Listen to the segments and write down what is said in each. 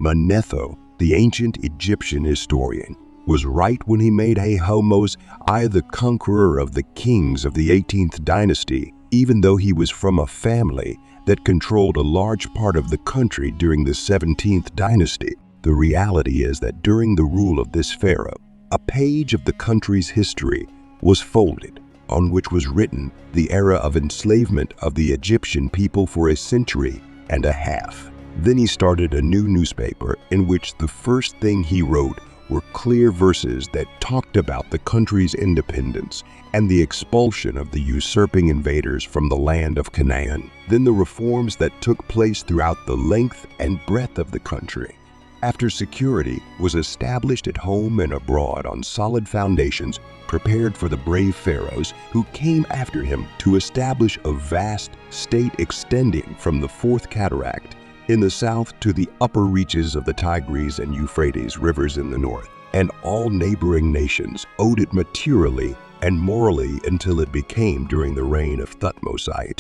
Manetho, the ancient Egyptian historian, was right when he made Ahmose I the conqueror of the kings of the 18th dynasty, even though he was from a family that controlled a large part of the country during the 17th dynasty. The reality is that during the rule of this pharaoh, a page of the country's history was folded, on which was written the era of enslavement of the Egyptian people for a century and a half. Then he started a new newspaper in which the first thing he wrote were clear verses that talked about the country's independence and the expulsion of the usurping invaders from the land of Canaan. Then the reforms that took place throughout the length and breadth of the country. After security was established at home and abroad on solid foundations prepared for the brave pharaohs who came after him to establish a vast state extending from the Fourth Cataract in the south to the upper reaches of the Tigris and Euphrates rivers in the north, and all neighboring nations owed it materially and morally until it became during the reign of Ahmose I,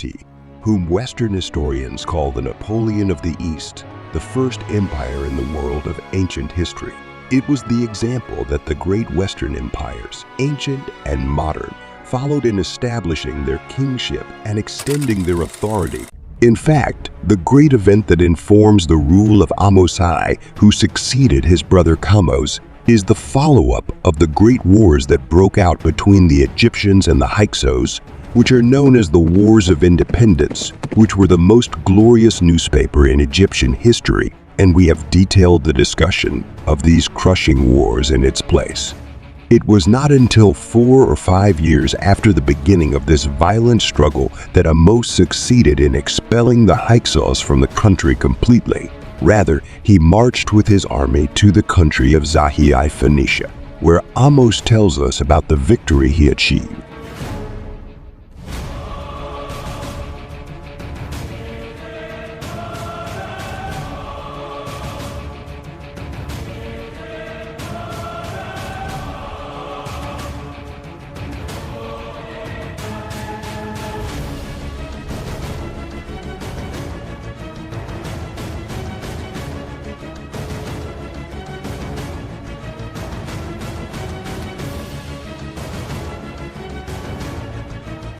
whom Western historians call the Napoleon of the East, the first empire in the world of ancient history. It was the example that the great Western empires, ancient and modern, followed in establishing their kingship and extending their authority. In fact, the great event that informs the rule of Ahmose I, who succeeded his brother Ahmose, is the follow-up of the great wars that broke out between the Egyptians and the Hyksos, which are known as the Wars of Independence, which were the most glorious newspaper in Egyptian history, and we have detailed the discussion of these crushing wars in its place. It was not until 4 or 5 years after the beginning of this violent struggle that Ahmose succeeded in expelling the Hyksos from the country completely. Rather, he marched with his army to the country of Phoenicia, where Ahmose tells us about the victory he achieved.